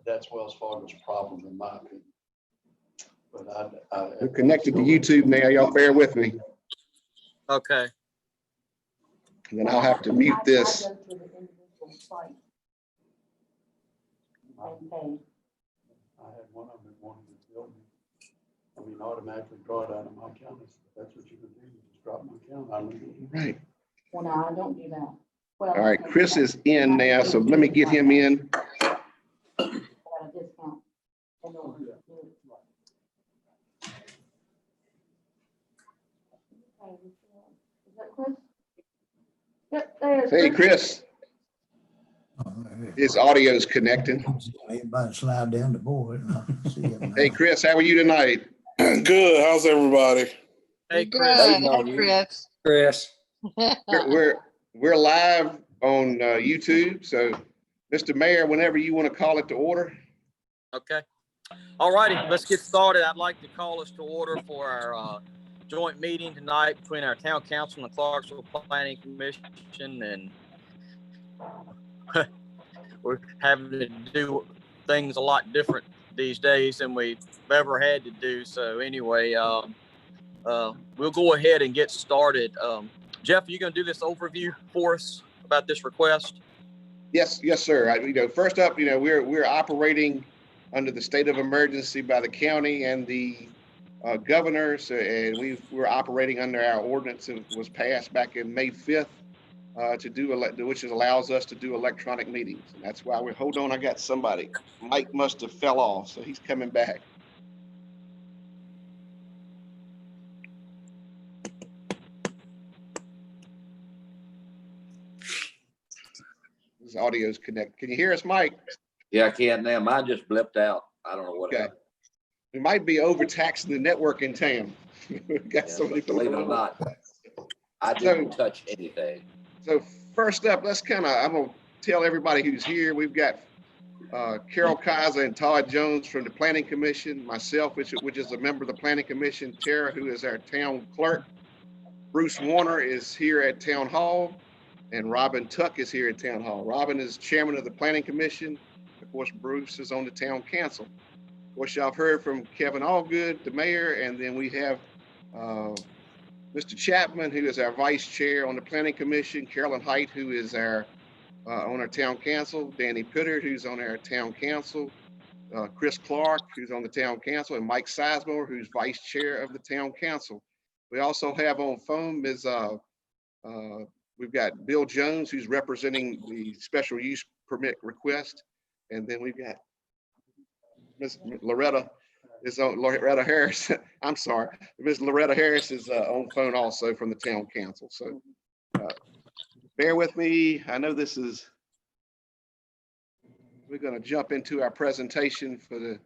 that's Wells Fargo's problem in my opinion. But We're connected to YouTube now. Y'all bear with me. Okay. And then I'll have to mute this. I had one of them wanting to build me. I mean, automatically draw it out of my account. If that's what you can do, just drop my account. I mean, Right. Well, no, I don't do that. Well, All right, Chris is in now, so let me get him in. got a discount. And over. Is that Chris? Yep, there's. Hey, Chris, his audio is connecting. Everybody slide down the board. See him Hey, now. Chris, how are you tonight? Good. How's everybody? Hey, Good. Chris. Hey, Chris. Chris. We're live on YouTube, so Mr. Mayor, whenever you want to call it to order. Okay. All righty, let's get started. I'd like to call us to order for our joint meeting tonight between our town council and the Clarksville Planning Commission, and we're having to do things a lot different these days than we've ever had to do. So anyway, we'll go ahead and get started. Jeff, are you going to do this overview for us about this request? Yes, sir. First up, we're operating under the state of emergency by the county and the governor, and we're operating under our ordinance that was passed back in May 5th which allows us to do electronic meetings. And that's why hold on, I got somebody. Mike must have fell off, so he's coming back. His audio's connected. Can you hear us, Mike? Yeah, I can now. Mine just blipped out. I don't know what Okay. happened. We might be overtaxing the network in town. We've got Yeah, so many but believe it or people. not, I didn't touch anything. So first up, I'm gonna tell everybody who's here. We've got Carol Kaiser and Todd Jones from the Planning Commission, myself, which is a member of the Planning Commission, Tara, who is our town clerk. Bruce Warner is here at Town Hall, and Robin Tuck is here at Town Hall. Robin is chairman of the Planning Commission. Of course, Bruce is on the Town Council. Of course, y'all have heard from Kevin Allgood, the mayor, and then we have Mr. Chapman, who is our vice chair on the Planning Commission, Carolyn Height, who is our on our town council, Danny Pittard, who's on our town council, Chris Clark, who's on the town council, and Mike Sizemore, who's vice chair of the town council. We also have on phone we've got Bill Jones, who's representing the special use permit request, and then we've got Ms. Loretta Harris. I'm sorry, Ms. Loretta Harris is on phone also from the town council. So bear with me. I know we're going to jump into our presentation for the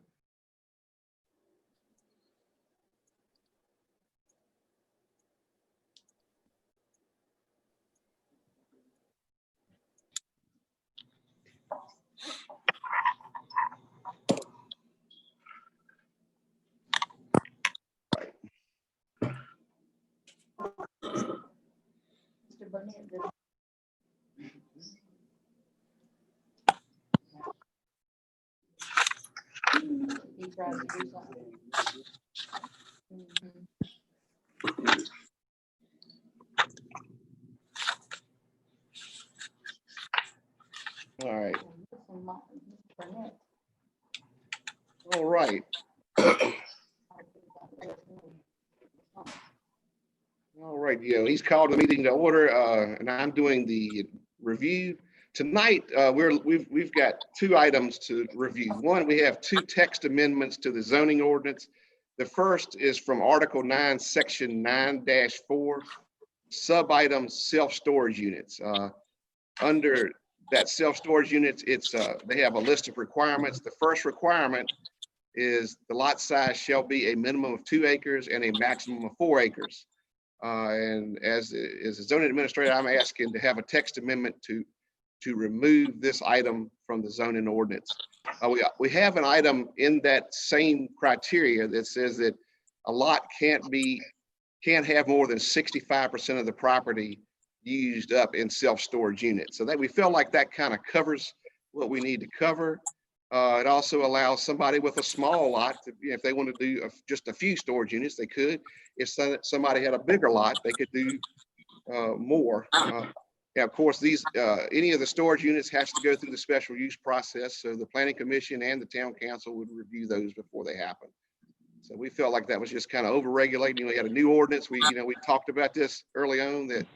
Mr. Burnett, he tried to do something. all right. Mr. Burnett. All right. All right, he's called the meeting to order, and I'm doing the review. Tonight, we've got two items to review. One, we have two text amendments to the zoning ordinance. The first is from Article 9, Section 9-4, sub-item self-storage units. Under that self-storage units, they have a list of requirements. The first requirement is the lot size shall be a minimum of 2 acres and a maximum of 4 acres. And as a zoning administrator, I'm asking to have a text amendment to remove this item from the zoning ordinance. We have an item in that same criteria that says that a lot can't have more than 65% of the property used up in self-storage units. So that we feel like that kind of covers what we need to cover. It also allows somebody with a small lot to, if they want to do just a few storage units, they could. If somebody had a bigger lot, they could do more. Yeah, of course, any of the storage units has to go through the special use process. So the planning commission and the town council would review those before they happen. So we felt like that was just kind of over-regulating. We had a new ordinance. We talked about this early on, that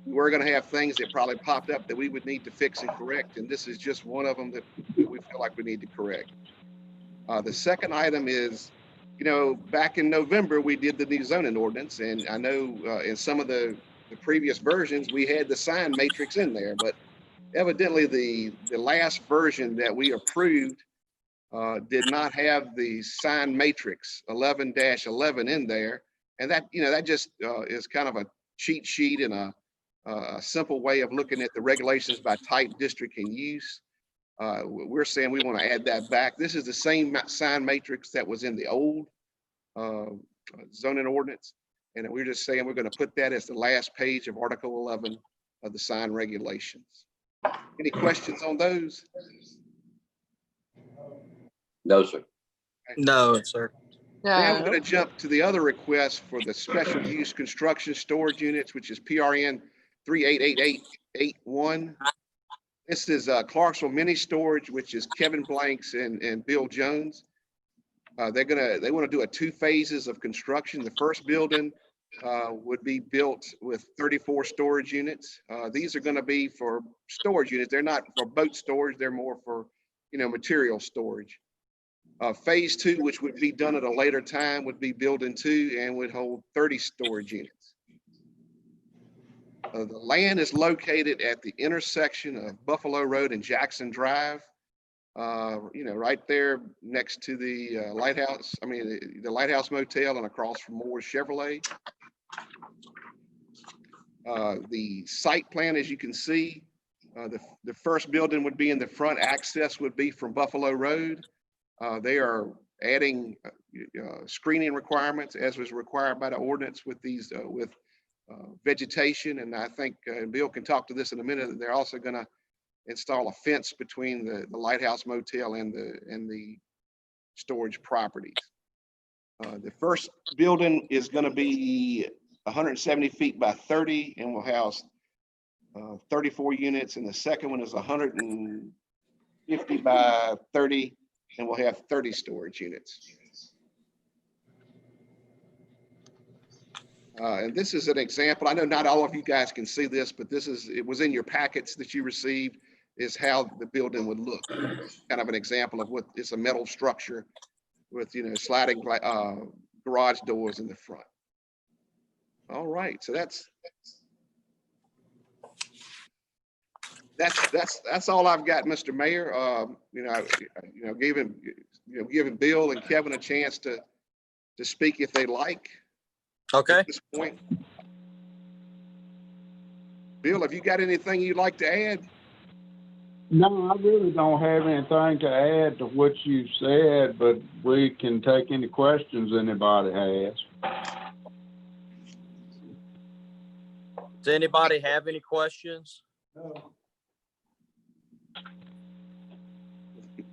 we're going to have things that probably popped up that we would need to fix and correct. And this is just one of them that we feel like we need to correct. The second item is, back in November, we did the new zoning ordinance. And I know in some of the previous versions, we had the sign matrix in there, but evidently the last version that we approved did not have the sign matrix 11-11 in there. And that, that just is kind of a cheat sheet and a simple way of looking at the regulations by type, district, and use. We're saying we want to add that back. This is the same sign matrix that was in the old zoning ordinance. And we're just saying we're going to put that as the last page of Article 11 of the sign regulations. Any questions on those? No, sir. No, sir. Now we're going to jump to the other request for the special use construction storage units, which is PRN 388881. This is Clarksville Mini Storage, which is Kevin Blanks and Bill Jones. They want to do 2 phases of construction. The first building would be built with 34 storage units. These are going to be for storage units. They're not for boat storage. They're more for, material storage. Phase 2, which would be done at a later time, would be building 2 and would hold 30 storage units. The land is located at the intersection of Buffalo Road and Jackson Drive. Right there next to the Lighthouse. The Lighthouse Motel and across from Moore's Chevrolet. The site plan, as you can see, the first building would be in the front. Access would be from Buffalo Road. They are adding screening requirements as was required by the ordinance with these vegetation. And I think Bill can talk to this in a minute. They're also going to install a fence between the Lighthouse Motel and the storage properties. The first building is going to be 170 feet by 30 and will house 34 units. And the second one is 150 by 30 and will have 30 storage units. And this is an example. I know not all of you guys can see this, but it was in your packets that you received, is how the building would look. Kind of an example of what it's a metal structure with, sliding garage doors in the front. All right, so that's all I've got, Mr. Mayor. Giving Bill and Kevin a chance to speak if they like. Okay. At this point. Bill, have you got anything you'd like to add? No, I really don't have anything to add to what you said, but we can take any questions anybody has. Does anybody have any questions? No.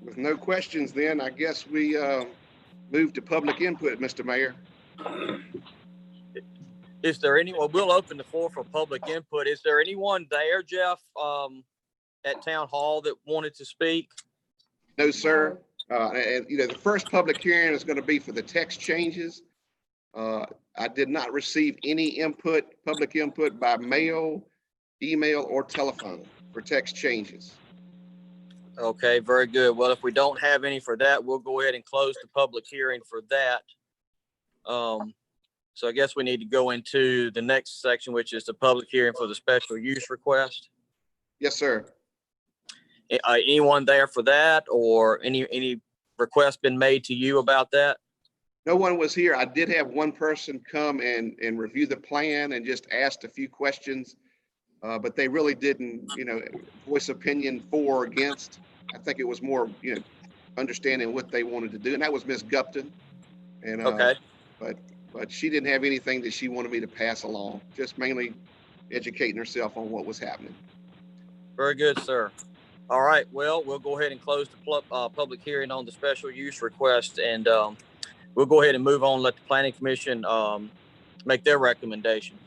With no questions, then I guess we move to public input, Mr. Mayor. Is there anyone? We'll open the floor for public input. Is there anyone there, Jeff, at Town Hall that wanted to speak? No, sir. The first public hearing is going to be for the text changes. I did not receive any public input by mail, email, or telephone for text changes. Okay, very good. Well, if we don't have any for that, we'll go ahead and close the public hearing for that. So I guess we need to go into the next section, which is the public hearing for the special use request. Yes, sir. Anyone there for that, or any request been made to you about that? No one was here. I did have one person come and review the plan and just asked a few questions, but they really didn't, voice opinion for or against. I think it was more, understanding what they wanted to do, and that was Ms. Gupton. And Okay. But she didn't have anything that she wanted me to pass along, just mainly educating herself on what was happening. Very good, sir. All right, well, we'll go ahead and close the public hearing on the special use request, and we'll go ahead and move on, let the planning commission make their recommendation.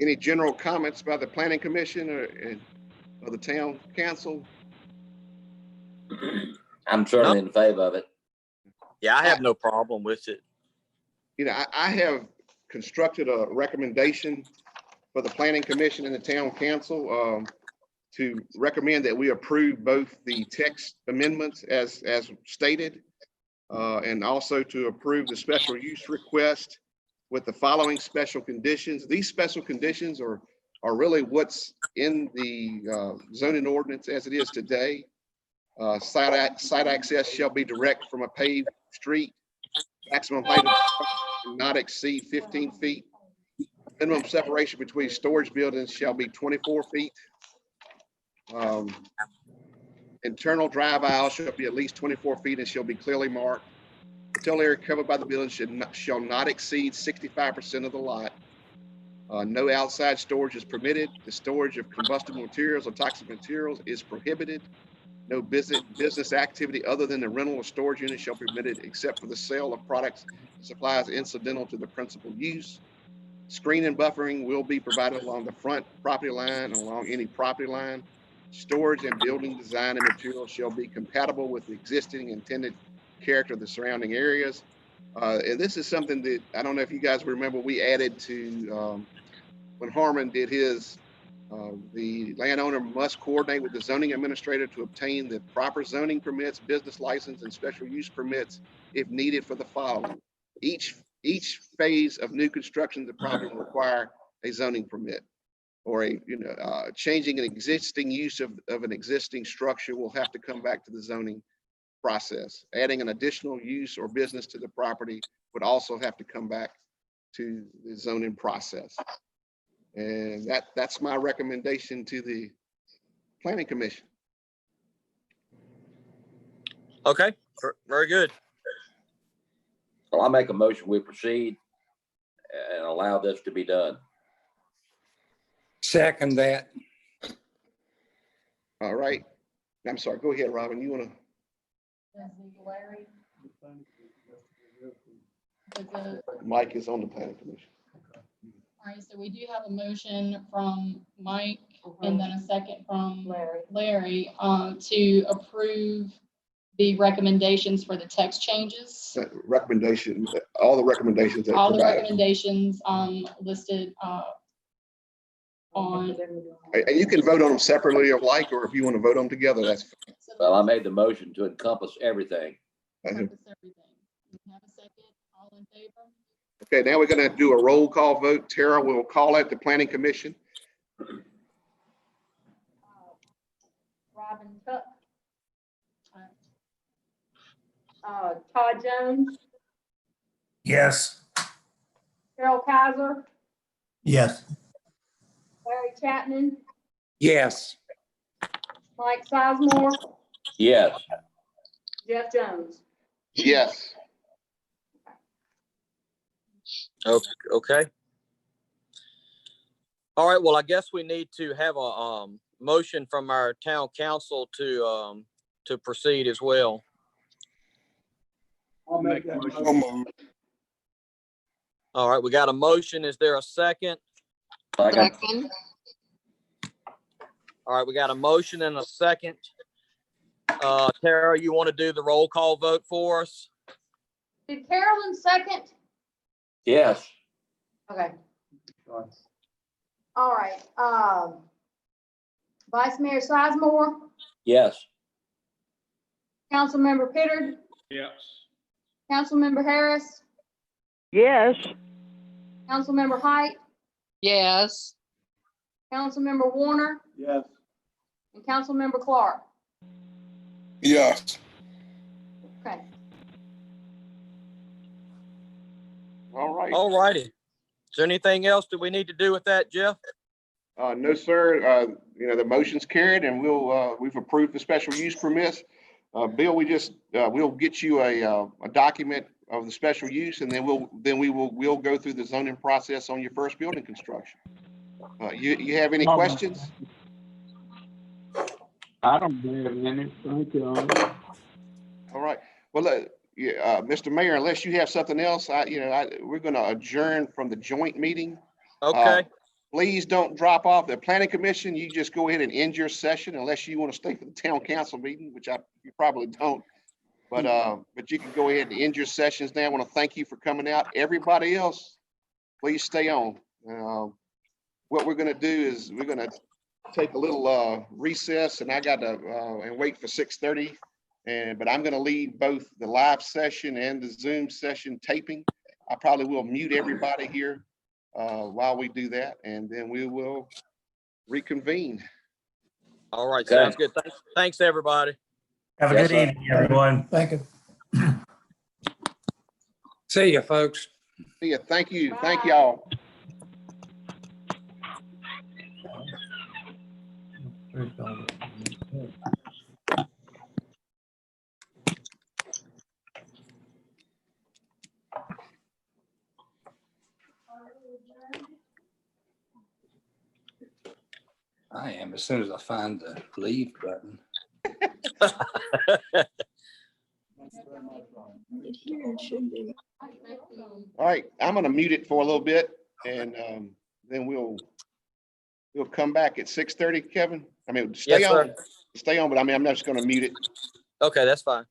Any general comments by the planning commission or the town council? I'm certainly in favor of it. Yeah, I have no problem with it. You know, I have constructed a recommendation for the planning commission and the town council to recommend that we approve both the text amendments as stated, and also to approve the special use request with the following special conditions. These special conditions are really what's in the zoning ordinance as it is today. Site access shall be direct from a paved street. Maximum height of not exceed 15 feet. Minimum separation between storage buildings shall be 24 feet. Internal drive aisle shall be at least 24 feet and shall be clearly marked. The total area covered by the building shall not exceed 65% of the lot. No outside storage is permitted. The storage of combustible materials or toxic materials is prohibited. No business activity other than the rental or storage unit shall be permitted except for the sale of products and supplies incidental to the principal use. Screen and buffering will be provided along the front property line and along any property line. Storage and building design and materials shall be compatible with the existing intended character of the surrounding areas. And this is something that, I don't know if you guys remember, we added to when Harmon did his, the landowner must coordinate with the zoning administrator to obtain the proper zoning permits, business license, and special use permits if needed for the following. Each phase of new construction of the property will require a zoning permit, or changing an existing use of an existing structure will have to come back to the zoning process. Adding an additional use or business to the property would also have to come back to the zoning process. And that's my recommendation to the planning commission. Okay, very good. So I make a motion, we proceed and allow this to be done. Second that. All right. I'm sorry, go ahead, Robin. You wanna? Larry, Mike is on the planning commission. All right, so we do have a motion from Mike and then a second from Larry to approve the recommendations for the text changes. Recommendation, all the recommendations. All the recommendations listed on. And you can vote on them separately or if you want to vote on them together, that's fine. Well, I made the motion to encompass everything. Encompass everything. Have a second, all in favor? Okay, now we're going to do a roll call vote. Tara will call out the planning commission. Robin Tuck. Todd Jones, Yes. Carol Kaiser, Yes. Larry Chapman, Yes. Mike Sizemore, Yes. Jeff Jones. Yes. Okay. All right, well, I guess we need to have a motion from our town council to proceed as well. I'll make that motion. All right, we got a motion. Is there a second? Second. All right, we got a motion and a second. Tara, you want to do the roll call vote for us? Did Carolyn second? Yes. Okay. All right. Vice Mayor Sizemore, Yes. Councilmember Pittard, Yes. Councilmember Harris, Yes. Councilmember Height, Yes. Councilmember Warner, Yes. and Councilmember Clark. Yes. Okay. All right. All righty. Is there anything else that we need to do with that, Jeff? No, sir. The motion's carried and we've approved the special use permits. Bill, we'll get you a document of the special use, and then we'll go through the zoning process on your first building construction. You have any questions? I don't have any. Thank you. All right. Well, yeah, Mr. Mayor, unless you have something else, we're going to adjourn from the joint meeting. Okay. Please don't drop off. The planning commission, you just go ahead and end your session unless you want to stay for the town council meeting, which you probably don't. But you can go ahead and end your sessions now. I want to thank you for coming out. Everybody else, please stay on. What we're going to do is we're going to take a little recess, and I got to and wait for 6:30. But I'm going to leave both the live session and the Zoom session taping. I probably will mute everybody here while we do that, and then we will reconvene. All right. Okay. Sounds good. Thanks, everybody. Have a Yes, good sir. evening, everyone. Thank you. See you, folks. See ya. Thank you. Thank y'all. I am, as soon as I find the leave button. All right, I'm going to mute it for a little bit, and then we'll come back at 6:30, Kevin. I mean, stay Yes, on, sir. stay on, but I mean, I'm not just going to mute it. Okay, that's fine.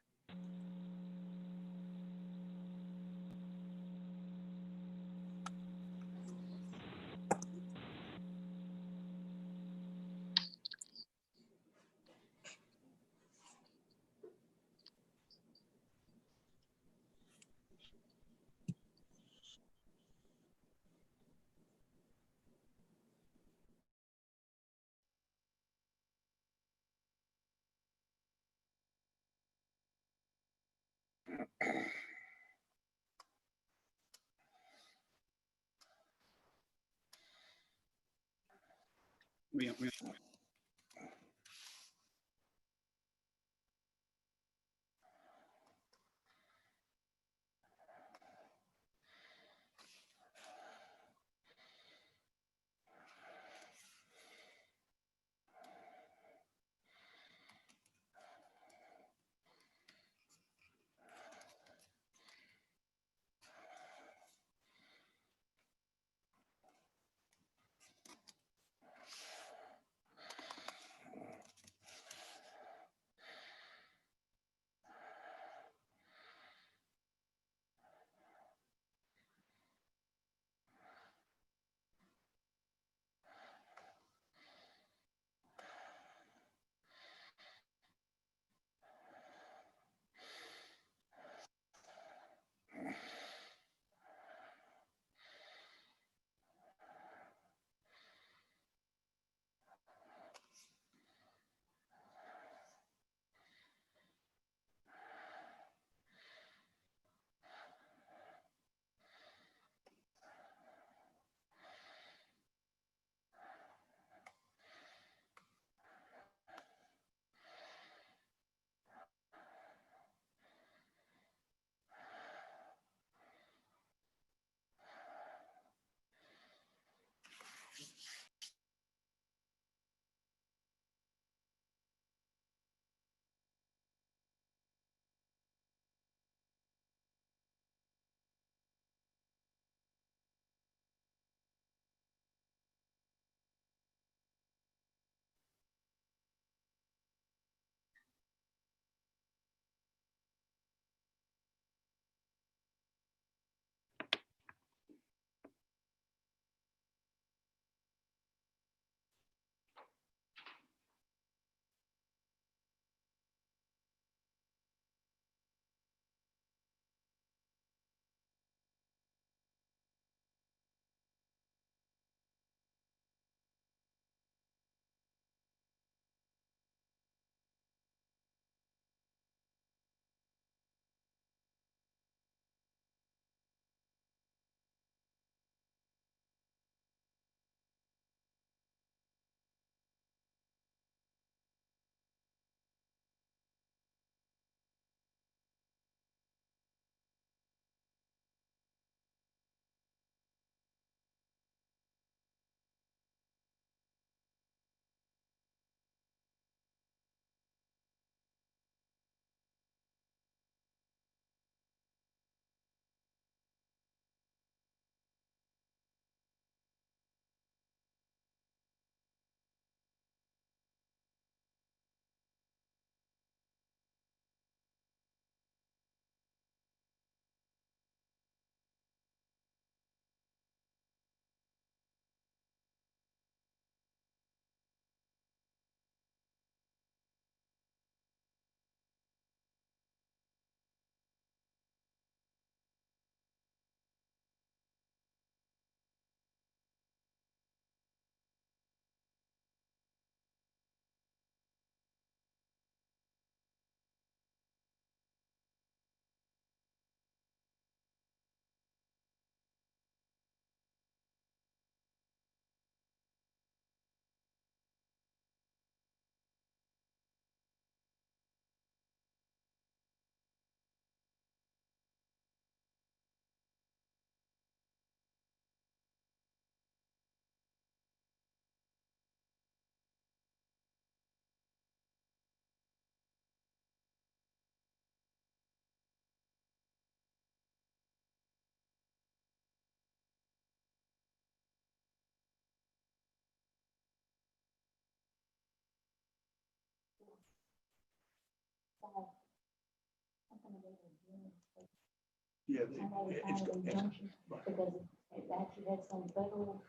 Yeah. I know it's kind of injunction because it actually had some federal.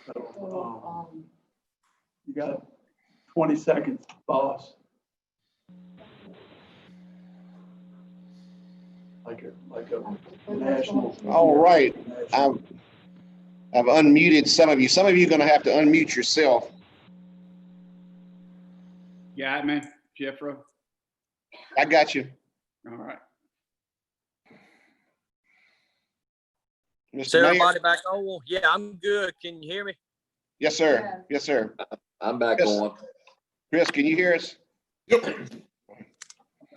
So, You got 20 seconds, boss. Like a national. All right. I've unmuted some of you. Some of you are going to have to unmute yourself. Got me, Jeffro. I got you. All right. Is Mr. Mayor? everybody back on? Yeah, I'm good. Can you hear me? Yes, sir. Yes, sir. I'm back Yes. on. Chris, can you hear us?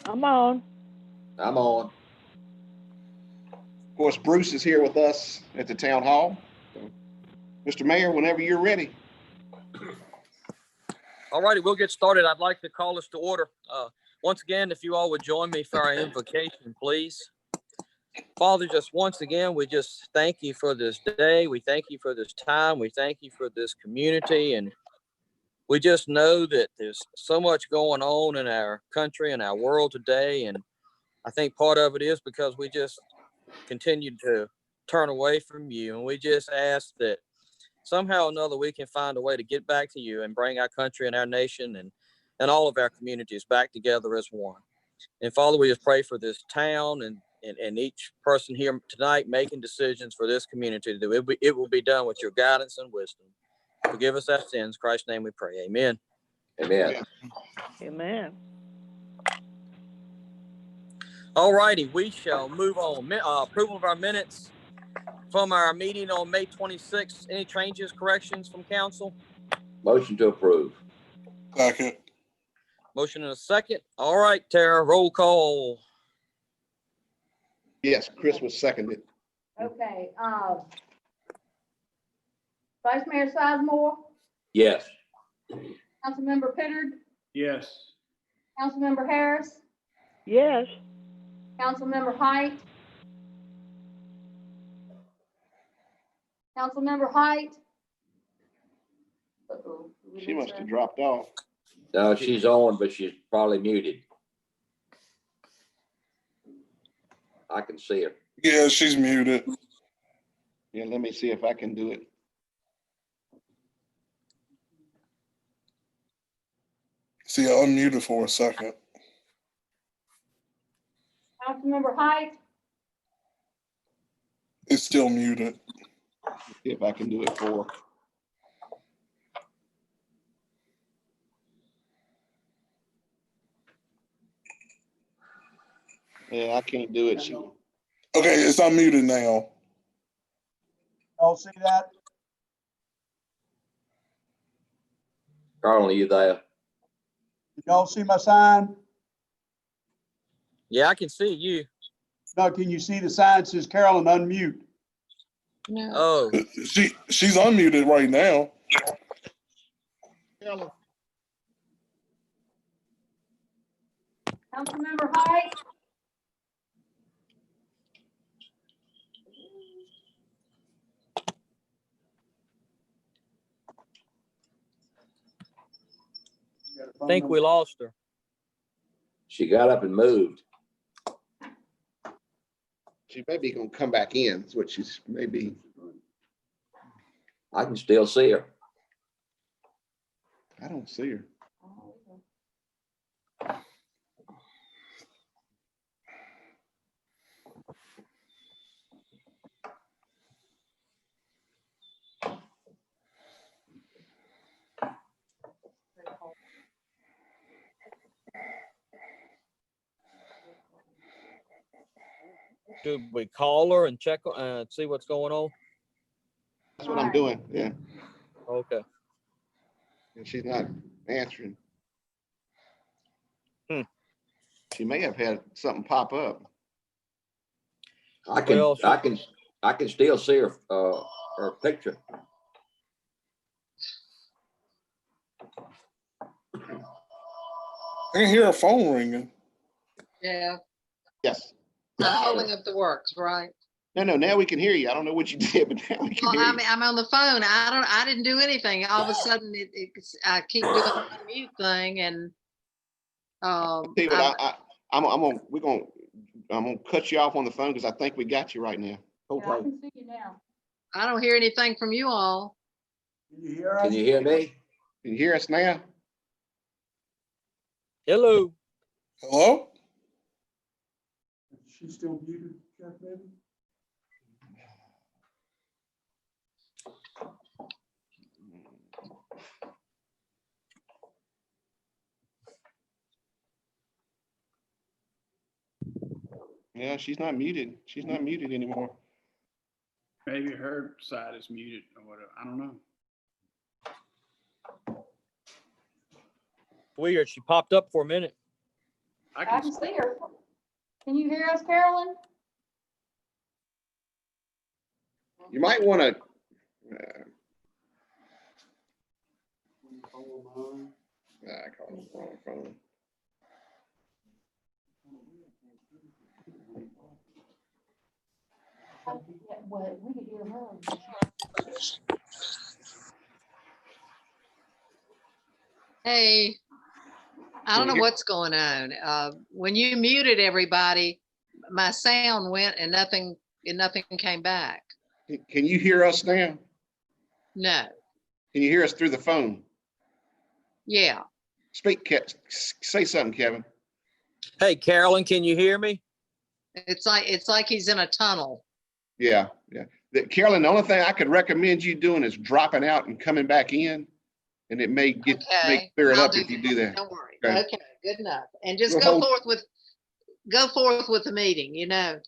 I'm on. I'm on. Of course, Bruce is here with us at the town hall. Mr. Mayor, whenever you're ready. All righty, we'll get started. I'd like to call us to order. Once again, if you all would join me for our invocation, please. Father, just once again, we just thank you for this day. We thank you for this time. We thank you for this community. And we just know that there's so much going on in our country and our world today. And I think part of it is because we just continue to turn away from you. And we just ask that somehow or another we can find a way to get back to you and bring our country and our nation and all of our communities back together as one. And Father, we just pray for this town and each person here tonight making decisions for this community to do. It will be done with your guidance and wisdom. Forgive us our sins. In Christ's name we pray. Amen. Amen. Amen. All righty, we shall move on. Approval of our minutes from our meeting on May 26th. Any changes, corrections from council? Motion to approve. Second. Motion and a second. All right, Tara, roll call. Yes, Chris was seconded. okay, Vice Mayor Sizemore, Yes. Councilmember Pittard, Yes. Councilmember Harris, Yes. Councilmember Height. Councilmember Height. Uh-oh. Did we She lose must her? have dropped off. No, she's on, but she's probably muted. I can see her. Yeah, she's muted. Yeah, let me see if I can do it. See, I unmuted for a second. Councilmember Height, It's still muted. See if I can do it for her. Yeah, I can't do it. Okay, it's unmuted now. Y'all see that? Carl, are you there? Y'all see my sign? Yeah, I can see you. No, can you see the sign that says Carolyn unmute? No. Oh, She's unmuted right now. Councilmember Height. I think we lost her. She got up and moved. She may be gonna come back in, is what she's maybe. I can still see her. I don't see her. Should we call her and check, see what's going on? That's what I'm doing, yeah. Okay. And she's not answering. She may have had something pop up. I can, Well, I can still see her picture. I can hear her phone ringing. Yeah. Yes. Holding up the works, right? No, now we can hear you. I don't know what you did, but now we can Well, hear you. I'm on the phone. I didn't do anything. All of a sudden I keep doing the mute thing and, Tell you what, we're gonna gonna cut you off on the phone because I think we got you right now. Hold Yeah, I tight. can see you now. I don't hear anything from you all. Can you hear us? Can you hear me? Can you hear us now? Hello. Hello? Is she still muted, Jeff, maybe? Yeah, she's not muted. She's not muted anymore. Maybe her side is muted or whatever. I don't know. Weird. She popped up for a minute. I I can, can see her. Can you hear us, Carolyn? You might want to. I call it the wrong phone. Yeah, well, we could hear her. Hey, I don't know what's going on. When you muted everybody, my sound went and nothing came back. Can you hear us now? No. Can you hear us through the phone? Yeah. Speak, say something, Kevin. Hey, Carolyn, can you hear me? It's like he's in a tunnel. Yeah, yeah. Carolyn, the only thing I could recommend you doing is dropping out and coming back in, and it may may Okay. clear it I'll up if you do that. Don't worry. Okay. Okay, good enough. And just We'll go hold- forth with the meeting, you know.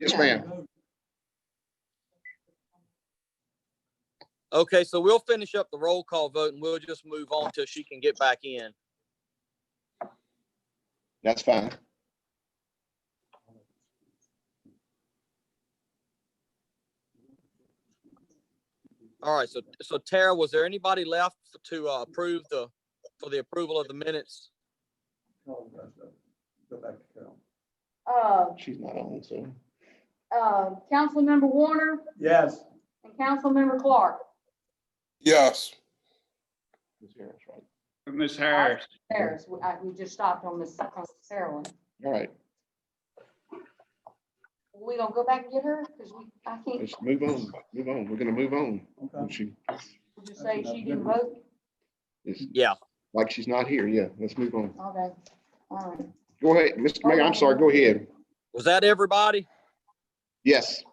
Yes, Okay. ma'am. Okay, so we'll finish up the roll call vote and we'll just move on till she can get back in. That's fine. All right, so Tara, was there anybody left to approve for the approval of the minutes? No, go back to Carol. She's not on, so. Councilmember Warner Yes. and Councilmember Clark. Yes. Ms. Harris. Harris, we just stopped on Miss Carolyn. All right, We gonna go back and get her? Cause I can't, let's move on. Move on. We're gonna move on. Okay. She, we just say she didn't vote. it's Yeah. like she's not here. Yeah, let's move on. Okay, all right. Go ahead, Mr. Mayor. I'm sorry. Go ahead. Was that everybody? Yes.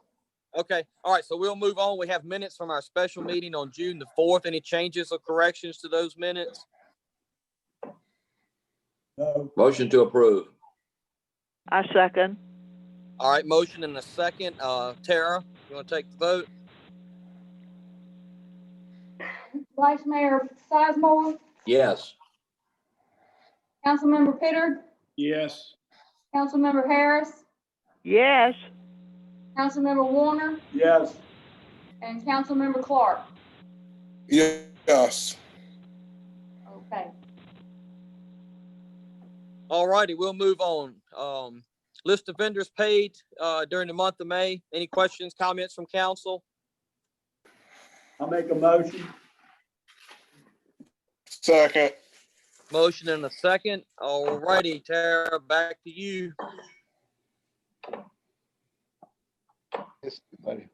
Okay, all right, so we'll move on. We have minutes from our special meeting on June the 4th. Any changes or corrections to those minutes? No. Motion to approve. I second. All right, motion and a second. Tara, you want to take the vote? Vice Mayor Sizemore, Yes. Councilmember Pittard, Yes. Councilmember Harris, Yes. Councilmember Warner, Yes. and Councilmember Clark. Yes. Okay. All righty, we'll move on. List of vendors paid during the month of May. Any questions, comments from council? I'll make a motion. Second. Motion and a second. All righty, Tara, back to you. Yes, buddy.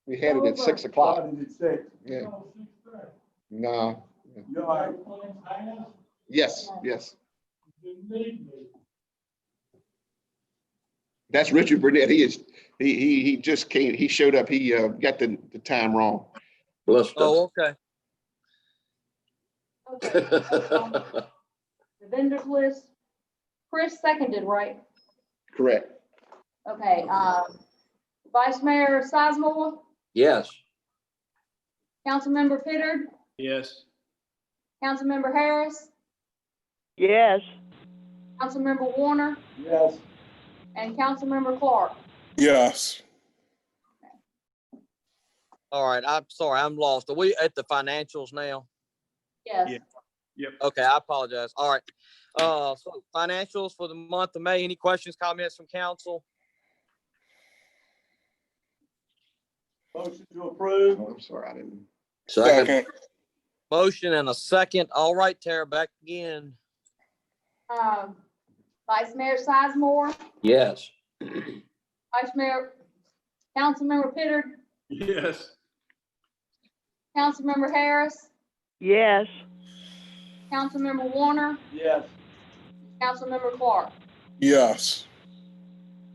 We had it at 6 o'clock. Started at 6. Yeah. No. You all right? Yes, yes. That's Richard Burnett. He just came, he showed up. He got the time wrong. Bless Oh, okay. Okay. The vendors list, Chris seconded, right? Correct. Okay, Vice Mayor Sizemore, Yes. Councilmember Pittard, Yes. Councilmember Harris, Yes. Councilmember Warner, Yes. and Councilmember Clark. Yes. All right, I'm sorry, I'm lost. Are we at the financials now? Yes. Yeah. Yep. Okay, I apologize. All right. So financials for the month of May. Any questions, comments from council? Motion to approve. Oh, I'm sorry, I didn't. Second. Second. Motion and a second. All right, Tara, back again. Vice Mayor Sizemore, Yes. Vice Mayor, Councilmember Pittard, Yes. Councilmember Harris, yes, Councilmember Warner, Yes. Councilmember Clark, Yes.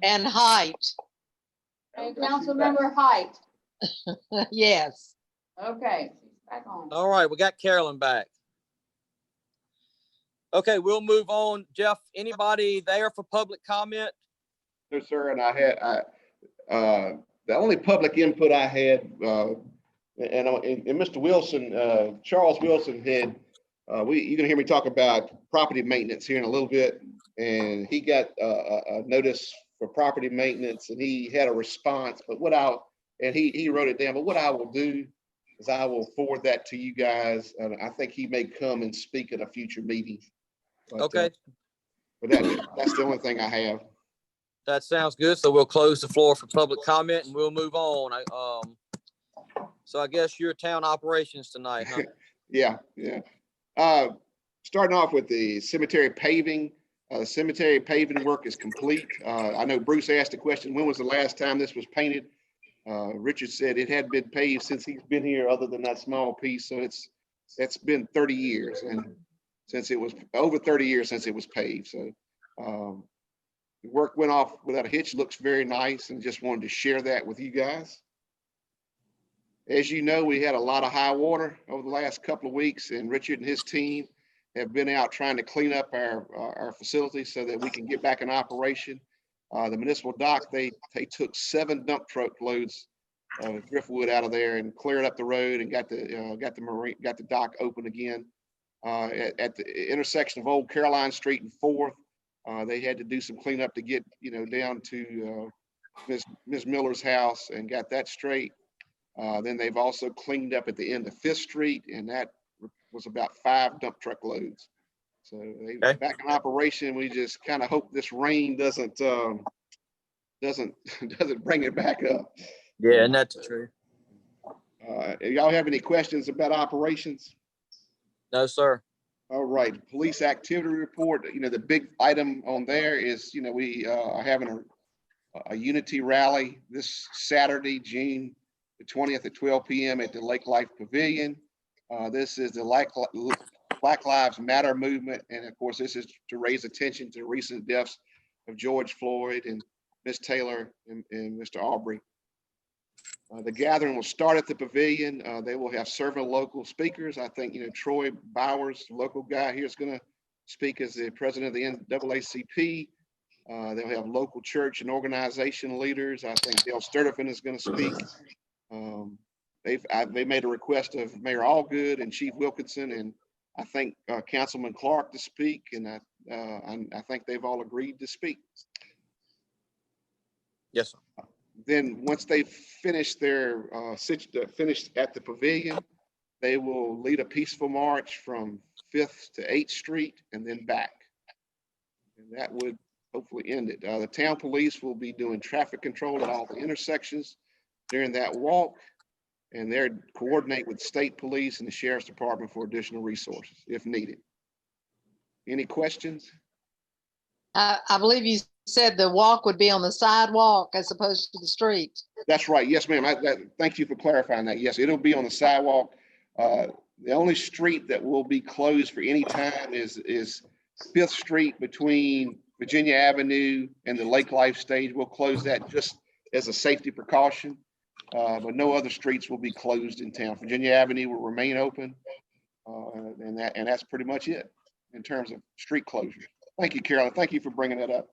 And height. and Councilmember Height. Yes. Okay, she's back on. All right, we got Carolyn back. Okay, we'll move on. Jeff, anybody there for public comment? No, sir, and the only public input I had, and Mr. Wilson, Charles Wilson had, you're gonna hear me talk about property maintenance here in a little bit, and he got a notice for property maintenance, and he had a response, but he wrote it down, but what I will do is I will forward that to you guys, and I think he may come and speak at a future meeting. But, Okay, But that's the only thing I have. that sounds good. So we'll close the floor for public comment and we'll move on. So I guess your town operations tonight, huh? Yeah. Starting off with the cemetery paving. The cemetery paving work is complete. I know Bruce asked the question, when was the last time this was painted? Richard said it had been paved since he's been here, other than that small piece. So it's been 30 years, and since it was over 30 years since it was paved. So the work went off without a hitch. Looks very nice, and just wanted to share that with you guys. As you know, we had a lot of high water over the last couple of weeks, and Richard and his team have been out trying to clean up our facilities so that we can get back in operation. The municipal dock, they took 7 dump truck loads of driftwood out of there and cleared up the road and got the dock open again. At the intersection of Old Caroline Street and 4th, they had to do some cleanup to get down to Ms. Miller's house and got that straight. Then they've also cleaned up at the end of 5th Street, and that was about 5 dump truck loads. So they're back in operation. We just kind of hope this rain doesn't bring it back up. Yeah, and that's true. Y'all have any questions about operations? No, sir. All right, police activity report. The big item on there is, we are having a unity rally this Saturday, June the 20th at 12 p.m. at the Lake Life Pavilion. This is the Black Lives Matter movement. And of course, this is to raise attention to the recent deaths of George Floyd and Ms. Taylor and Mr. Aubrey. The gathering will start at the pavilion. They will have several local speakers. I think, Troy Bowers, local guy here, is going to speak as the president of the NAACP. They'll have local church and organization leaders. I think Dale Sturdivant is going to speak. They made a request of Mayor Allgood and Chief Wilkinson, and I think Councilman Clark to speak, and I think they've all agreed to speak. Yes, sir. Then once they finish finished at the pavilion, they will lead a peaceful march from 5th to 8th Street and then back. And that would hopefully end it. The town police will be doing traffic control at all the intersections during that walk, and they'll coordinate with state police and the sheriff's department for additional resources if needed. Any questions? I believe you said the walk would be on the sidewalk as opposed to the street. That's right. Yes, ma'am. Thank you for clarifying that. Yes, it'll be on the sidewalk. The only street that will be closed for any time is 5th Street between Virginia Avenue and the Lake Life stage. We'll close that just as a safety precaution, but no other streets will be closed in town. Virginia Avenue will remain open, and that's pretty much it in terms of street closures. Thank you, Carolyn. Thank you for bringing that up.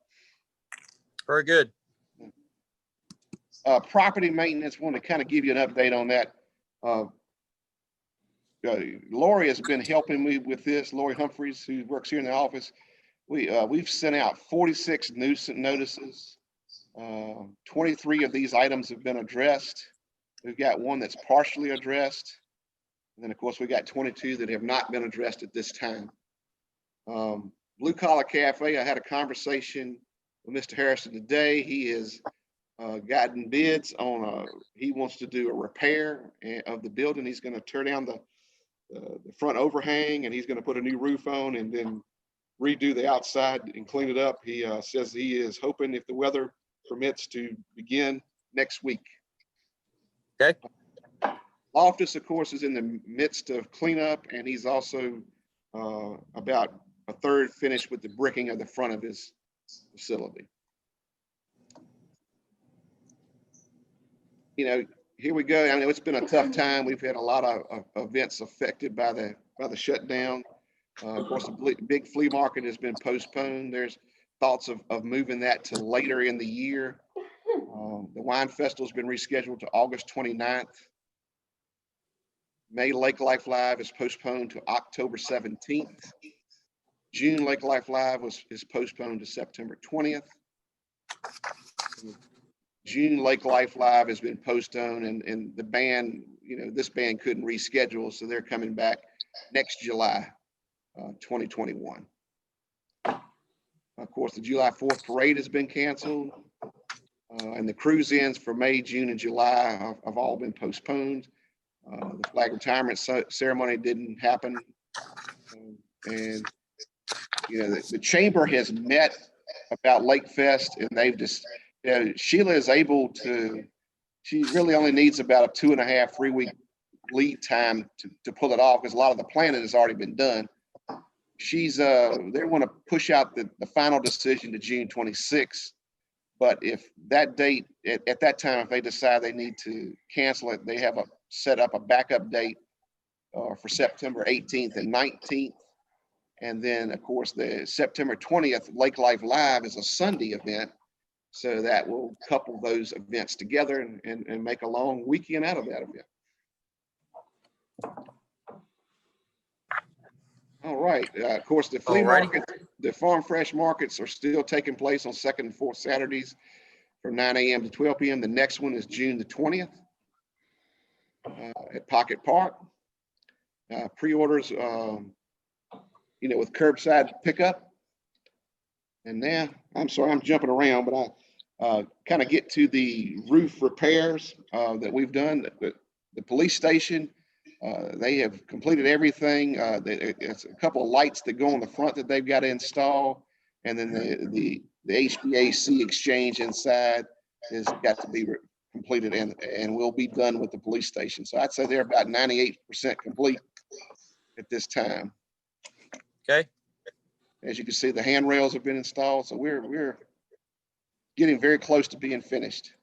Very good. Property maintenance, want to kind of give you an update on that. Lori has been helping me with this. Lori Humphreys, who works here in the office. We've sent out 46 nuisance notices. 23 of these items have been addressed. We've got one that's partially addressed. And then of course we got 22 that have not been addressed at this time. Blue Collar Cafe, I had a conversation with Mr. Harrison today. He has gotten bids on he wants to do a repair of the building. He's going to tear down the front overhang, and he's going to put a new roof on and then redo the outside and clean it up. He says he is hoping, if the weather permits, to begin next week. Okay. Loftus, of course, is in the midst of cleanup, and he's also about a third finished with the bricking of the front of his facility. You know, here we go. I mean, it's been a tough time. We've had a lot of events affected by the shutdown. Of course, the big flea market has been postponed. There's thoughts of moving that to later in the year. The wine festival has been rescheduled to August 29th. May Lake Life Live is postponed to October 17th. June Lake Life Live is postponed to September 20th. June Lake Life Live has been postponed, and the band, this band couldn't reschedule, so they're coming back next July, 2021. Of course, the July 4th parade has been canceled, and the cruise-ins for May, June, and July have all been postponed. The flag retirement ceremony didn't happen, and the chamber has met about Lake Fest, and they've just, Sheila is able to, she really only needs about a 2.5, 3 week lead time to pull it off, because a lot of the planning has already been done. They want to push out the final decision to June 26th. But if that date, at that time, if they decide they need to cancel it, they have set up a backup date for September 18th and 19th. And then, of course, the September 20th Lake Life Live is a Sunday event. So that will couple those events together and make a long weekend out of that event. All right. Of course, the flea market, the farm fresh markets are still taking place on 2nd and 4th Saturdays from 9 a.m. to 12 p.m. The next one is June the 20th at Pocket Park. Pre-orders, with curbside pickup. And now, I'm sorry, I'm jumping around, but I kind of get to the roof repairs that we've done. The police station, they have completed everything. It's a couple of lights that go on the front that they've got to install. And then the HVAC exchange inside has got to be completed and will be done with the police station. So I'd say they're about 98% complete at this time. Okay. As you can see, the handrails have been installed, so we're getting very close to being finished.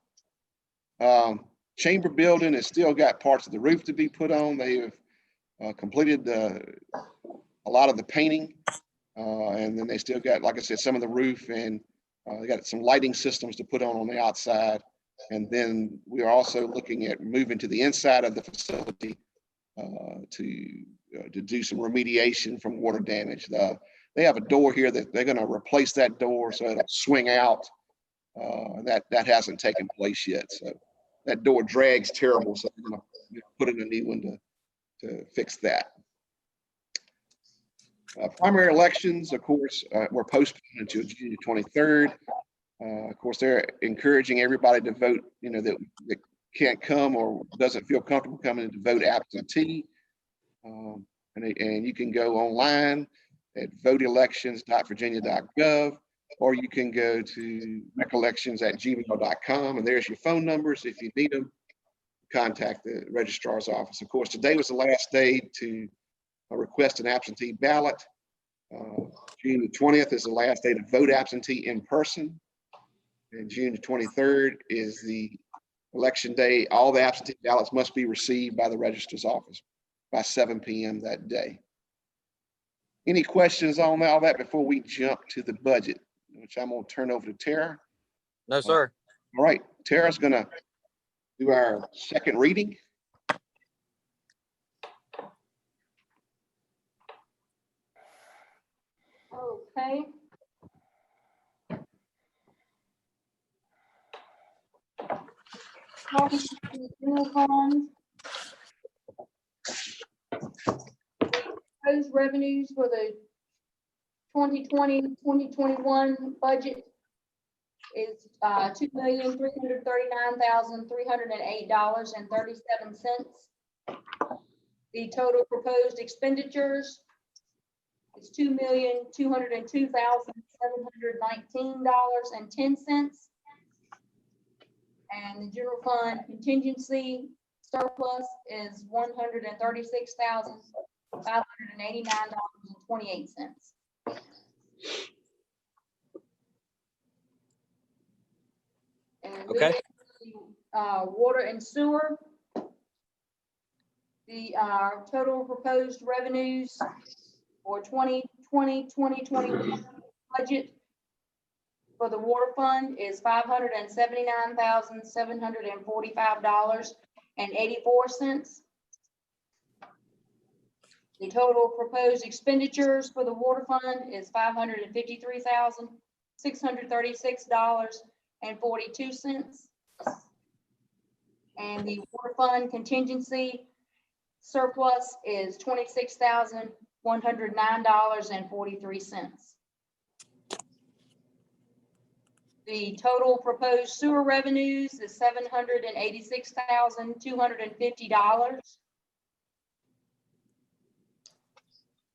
Chamber building has still got parts of the roof to be put on. They have completed a lot of the painting, and then they still got, like I said, some of the roof, and they got some lighting systems to put on the outside. And then we are also looking at moving to the inside of the facility to do some remediation from water damage. They have a door here that they're going to replace that door so it'll swing out. That hasn't taken place yet. So that door drags terrible. So they're going to put in a new one to fix that. Primary elections, of course, were postponed until June 23rd. Of course, they're encouraging everybody to vote, that can't come or doesn't feel comfortable coming to vote absentee. And you can go online at voteelections.virginia.gov, or you can go to recollections@gmail.com, and there's your phone numbers. If you need them, contact the registrar's office. Of course, today was the last day to request an absentee ballot. June the 20th is the last day to vote absentee in person. And June the 23rd is the election day. All the absentee ballots must be received by the registrar's office by 7 p.m. that day. Any questions on all that before we jump to the budget, which I'm going to turn over to Tara? No, sir. All right, Tara's going to do our second reading. Okay. General fund. Proposed revenues for the 2020-2021 budget is $2,339,308.37. The total proposed expenditures is is $2,202,719.10. And the general fund contingency surplus is $136,589.28. And Okay. moving to, water and sewer. The total proposed revenues for 2021 budget for the water fund is $579,745.84. The total proposed expenditures for the water fund is $553,636.42. And the water fund contingency surplus is $26,109.43. The total proposed sewer revenues is $786,250.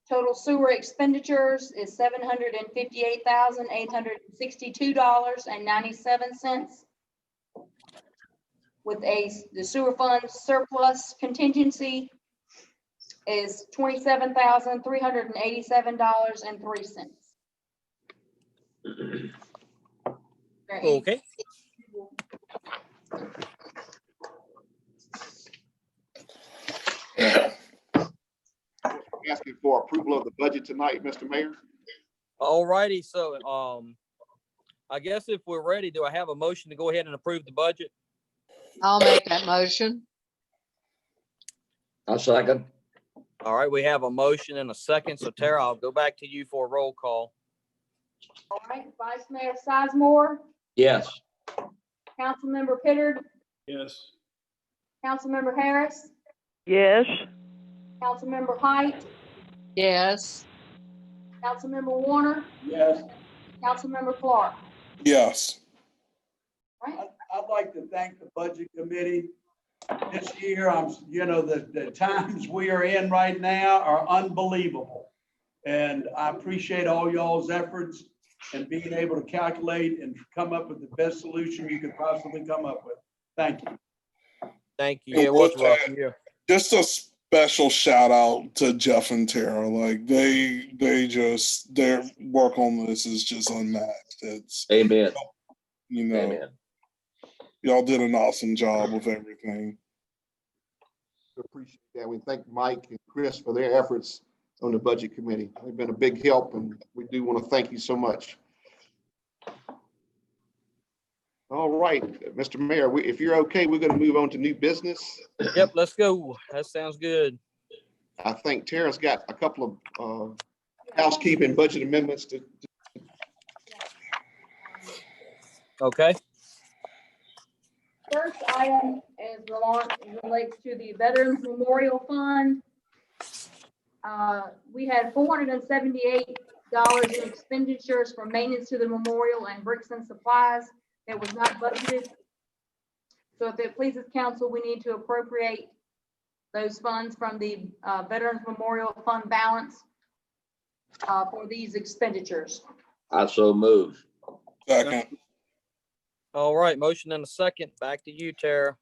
Total sewer expenditures is $758,862.97. With the sewer fund surplus contingency is $27,387.03. Okay. Asking for approval of the budget tonight, Mr. Mayor. All righty. So, I guess if we're ready, do I have a motion to go ahead and approve the budget? I'll make that motion. I'll second. All right, we have a motion and a second. So Tara, I'll go back to you for a roll call. All right, Vice Mayor Sizemore, Yes. Councilmember Pittard, Yes. Councilmember Harris, yes, Councilmember Height, Yes. Councilmember Warner, Yes. Councilmember Clark. Yes. Right? I'd like to thank the budget committee. This year, the times we are in right now are unbelievable. And I appreciate all y'all's efforts and being able to calculate and come up with the best solution you could possibly come up with. Thank you. Thank you. Yeah, it was rough. Yeah. Just a special shout out to Jeff and Tara. Like their work on this is just unmatched. It's, Amen. Amen. Y'all did an awesome job with everything. Appreciate that. We thank Mike and Chris for their efforts on the budget committee. They've been a big help, and we do want to thank you so much. All right, Mr. Mayor, if you're okay, we're going to move on to new business. Yep, let's go. That sounds good. I think Tara's got a couple of housekeeping budget amendments to. Okay. First item relates to the Veterans Memorial Fund. We had $478 in expenditures for maintenance to the memorial and bricks and supplies that was not budgeted. So if it pleases council, we need to appropriate those funds from the Veterans Memorial Fund balance for these expenditures. I so move. Second. All right, motion and a second. Back to you, Tara.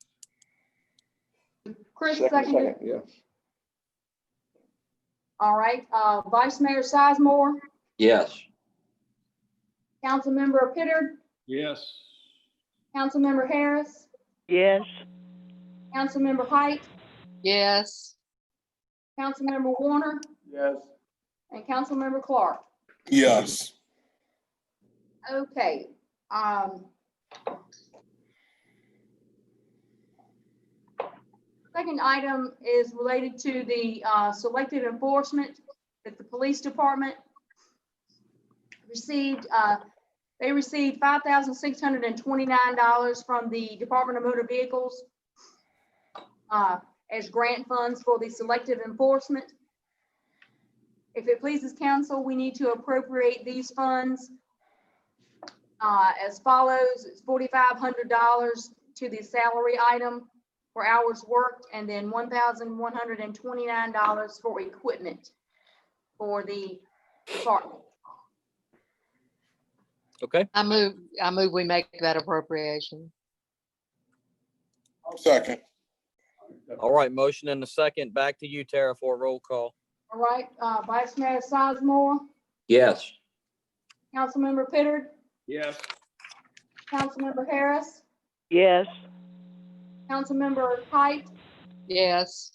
Chris, Second, seconded. yes. All right, Vice Mayor Sizemore, Yes. Councilmember Pittard, Yes. Councilmember Harris, yes, Councilmember Height, Yes. Councilmember Warner, Yes. and Councilmember Clark. Yes. Okay, second item is related to the selective enforcement that the police department received. They received $5,629 from the Department of Motor Vehicles as grant funds for the selective enforcement. If it pleases council, we need to appropriate these funds as follows. It's $4,500 to the salary item for hours worked, and then $1,129 for equipment for the department. Okay, I move we make that appropriation. Second. all right, motion and a second. Back to you, Tara, for a roll call. All right, Vice Mayor Sizemore, Yes. Councilmember Pittard, Yes. Councilmember Harris, yes, Councilmember Height, Yes.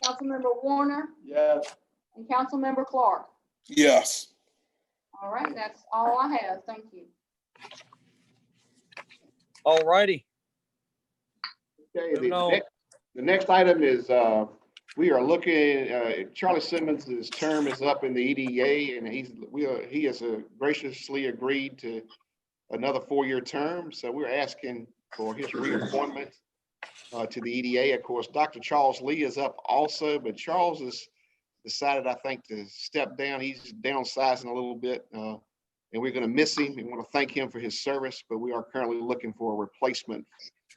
Councilmember Warner, Yes. and Councilmember Clark. Yes. All right, that's all I have. Thank you. All righty. Okay, Moving on. the next item is, we are looking, Charlie Simmons' term is up in the EDA, and he has graciously agreed to another 4-year term, so we're asking for his reappointment to the EDA. Of course, Dr. Charles Lee is up also, but Charles has decided, I think, to step down. He's downsizing a little bit, and we're going to miss him. We want to thank him for his service, but we are currently looking for a replacement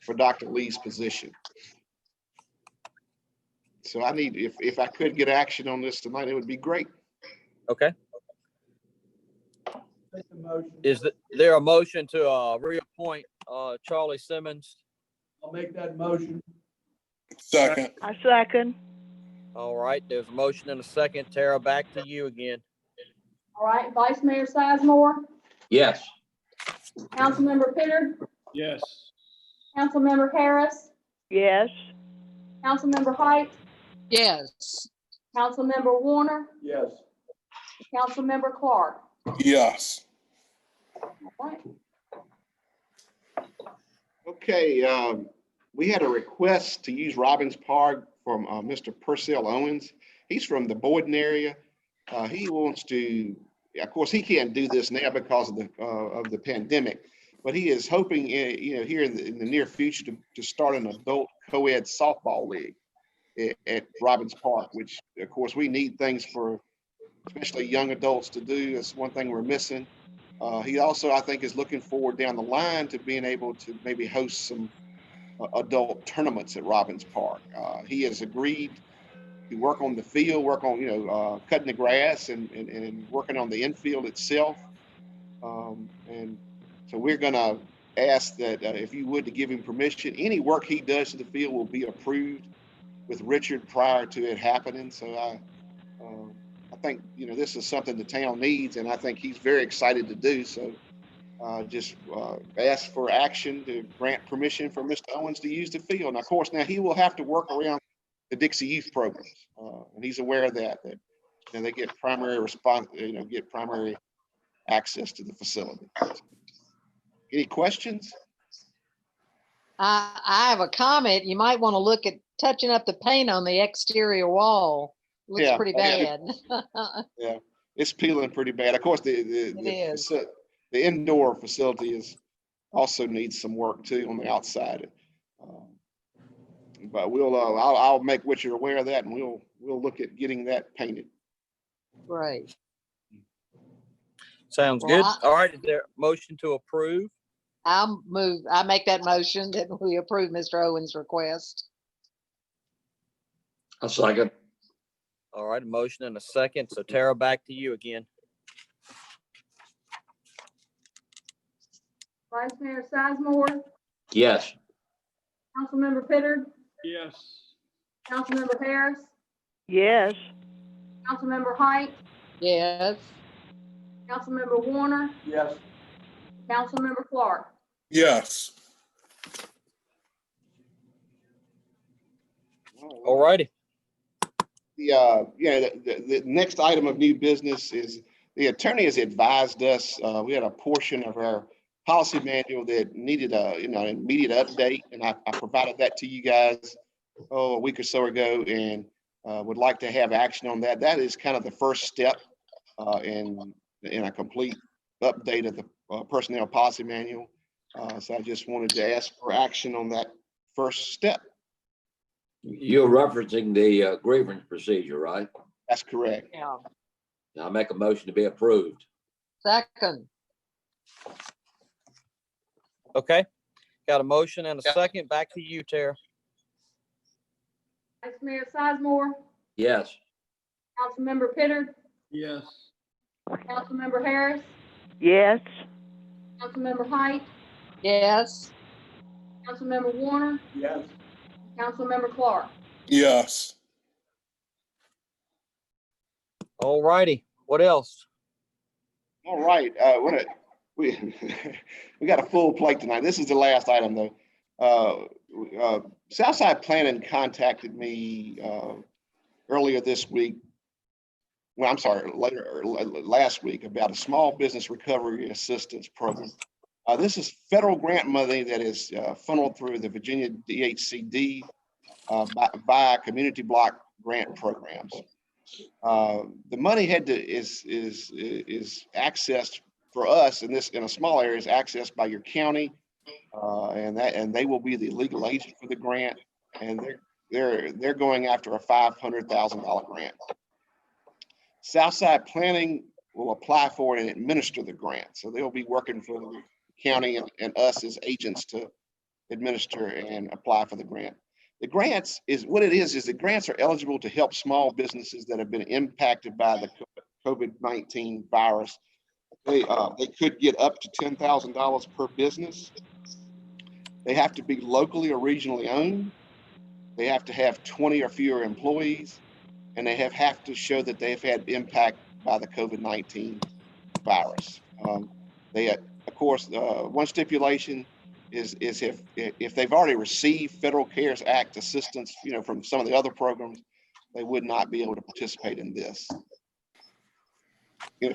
for Dr. Lee's position. So I need, if I could get action on this tonight, it would be great. Okay. Make the motion. Is there a motion to reappoint Charlie Simmons? I'll make that motion. Second. I second, All right, there's a motion and a second. Tara, back to you again. All right, Vice Mayor Sizemore, Yes. Councilmember Pittard, Yes. Councilmember Harris, yes, Councilmember Height, Yes. Councilmember Warner, Yes. Councilmember Clark. Yes. All right. Okay, we had a request to use Robbins Park from Mr. Purcell Owens. He's from the Boyden area. He wants to, of course, he can't do this now because of the pandemic, but he is hoping, here in the near future to start an adult co-ed softball league at Robbins Park, which, of course, we need things for especially young adults to do. That's one thing we're missing. He also, I think, is looking forward down the line to being able to maybe host some adult tournaments at Robbins Park. He has agreed to work on the field, work on, cutting the grass and working on the infield itself. And so we're going to ask that if you would, to give him permission. Any work he does to the field will be approved with Richard prior to it happening. So I think, this is something the town needs, and I think he's very excited to do. So just ask for action to grant permission for Mr. Owens to use the field. Now, of course, he will have to work around the Dixie Youth programs, and he's aware of that they get primary response, get primary access to the facility. Any questions? I have a comment. You might want to look at touching up the paint on the exterior wall. Looks Yeah. pretty bad. Yeah, it's peeling pretty bad. Of course, the indoor facility also needs some work too on the outside. But I'll make Richard aware of that, and we'll look at getting that painted. Right. Sounds Well, good. All right, is there a motion to approve? I make that motion that we approve Mr. Owens' request. A second. All right, a motion and a second. So Tara, back to you again. Vice Mayor Sizemore, Yes. Councilmember Pittard, Yes. Councilmember Harris, yes, Councilmember Height, Yes. Councilmember Warner, Yes. Councilmember Clark. Yes. All righty. The next item of new business is the attorney has advised us, we had a portion of our policy manual that needed an immediate update, and I provided that to you guys a week or so ago, and would like to have action on that. That is kind of the first step in a complete update of the personnel policy manual. So I just wanted to ask for action on that first step. You're referencing the grievance procedure, right? That's correct. Yeah. Now I make a motion to be approved. Second. Okay. Got a motion and a second. Back to you, Tara. Vice Mayor Sizemore, Yes. Councilmember Pittard, Yes. Councilmember Harris, Yes. Councilmember Height, Yes. Councilmember Warner, Yes. Councilmember Clark. Yes. All righty. What else? All right, we, we got a full plate tonight. This is the last item though. Southside Planning contacted me, earlier this week. Well, I'm sorry, last week about a small business recovery assistance program. This is federal grant money that is funneled through the Virginia DHCD via community block grant programs. The money is accessed for us in a small area, is accessed by your county, and they will be the legal agent for the grant, and they're going after a $500,000 grant. Southside Planning will apply for it and administer the grant, so they'll be working for the county and us as agents to administer and apply for the grant. The grants is what it is the grants are eligible to help small businesses that have been impacted by the COVID-19 virus. They could get up to $10,000 per business. They have to be locally or regionally owned. They have to have 20 or fewer employees, and they have to show that they've had impact by the COVID-19 virus. Of course, one stipulation is if they've already received Federal CARES Act assistance, from some of the other programs, they would not be able to participate in this.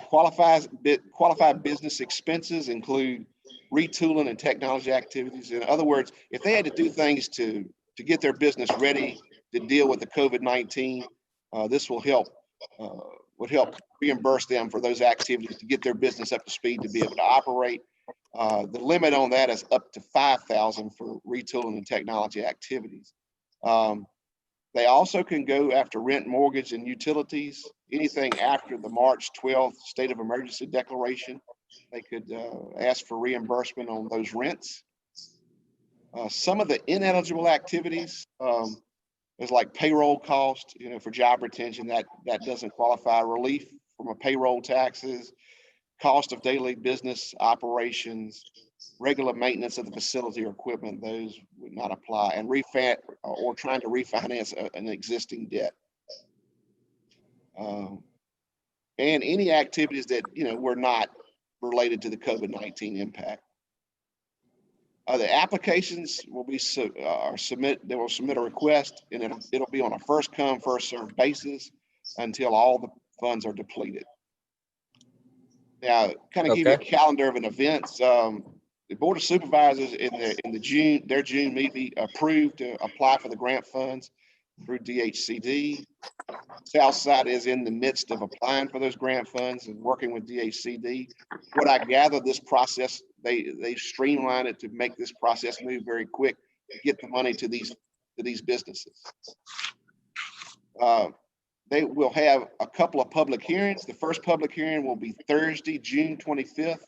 Qualified business expenses include retooling and technology activities. In other words, if they had to do things to get their business ready to deal with the COVID-19, this will help reimburse them for those activities to get their business up to speed to be able to operate. The limit on that is up to $5,000 for retooling and technology activities. They also can go after rent, mortgage, and utilities. Anything after the March 12th state of emergency declaration, they could ask for reimbursement on those rents. Some of the ineligible activities is like payroll cost, for job retention, that doesn't qualify. Relief from a payroll taxes, cost of daily business operations, regular maintenance of the facility or equipment, those would not apply, and trying to refinance an existing debt. And any activities that, were not related to the COVID-19 impact. The applications will be they will submit a request, and it'll be on a first come, first served basis until all the funds are depleted. Now, kind of give you a calendar of an events. The Board of Supervisors in their June meeting approved to apply for the grant funds through DHCD. Southside is in the midst of applying for those grant funds and working with DHCD. What I gather, this process, they streamline it to make this process move very quick to get the money to these businesses. They will have a couple of public hearings. The first public hearing will be Thursday, June 25th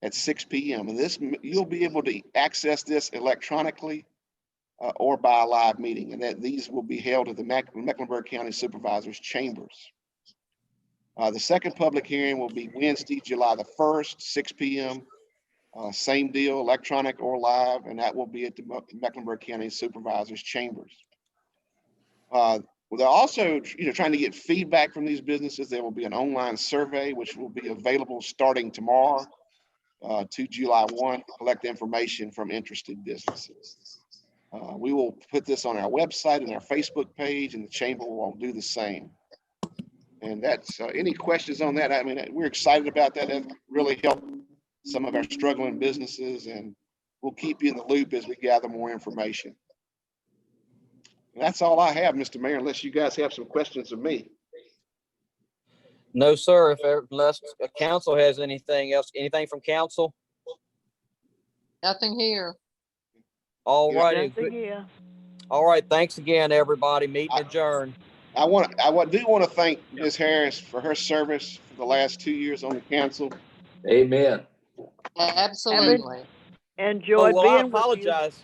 at 6 p.m. And you'll be able to access this electronically or by a live meeting, and that these will be held at the Mecklenburg County Supervisors Chambers. The second public hearing will be Wednesday, July the 1st, 6 p.m. Same deal, electronic or live, and that will be at the Mecklenburg County Supervisors Chambers. They're also, trying to get feedback from these businesses. There will be an online survey, which will be available starting tomorrow to July 1, to collect information from interested businesses. We will put this on our website and our Facebook page, and the chamber will do the same. And that's any questions on that? I mean, we're excited about that. That really helped some of our struggling businesses, and we'll keep you in the loop as we gather more information. And that's all I have, Mr. Mayor, unless you guys have some questions of me. No, sir. Unless council has anything else, anything from council? Nothing here. All righty. Nothing here. All right. Thanks again, everybody. Meeting adjourned. I do want to thank Ms. Harris for her service for the last 2 years on the council. Amen. Absolutely. Enjoyed I being with you. apologize.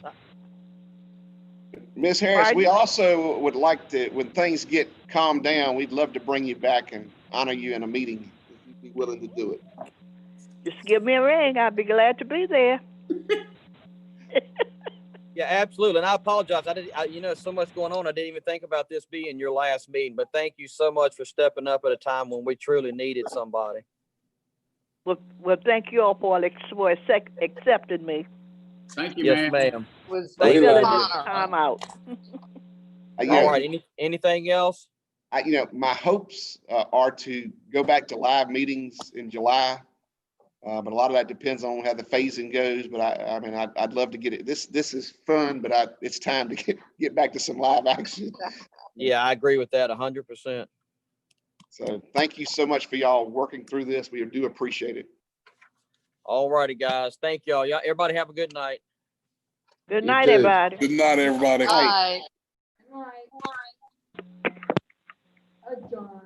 Ms. Harris, we also would like to, when things get calmed down, we'd love to bring you back and honor you in a meeting. be willing to do it. Just give me a ring. I'd be glad to be there. Yeah, absolutely. And I apologize. So much going on. I didn't even think about this being your last meeting, but thank you so much for stepping up at a time when we truly needed somebody. Well, thank you all for accepting me. Thank you, Yes, ma'am. ma'am. Was Thank an you. Filling honor. this time out. You All know, right. Anything else? my hopes are to go back to live meetings in July. But a lot of that depends on how the phasing goes. But I'd love to get it. This is fun, but it's time to get back to some live action. Yeah, I agree with that 100%. So thank you so much for y'all working through this. We do appreciate it. All righty, guys. Thank y'all. Yeah, everybody have a good night. Good You night, too. everybody. Good night, everybody. Bye. Right. Adjourn.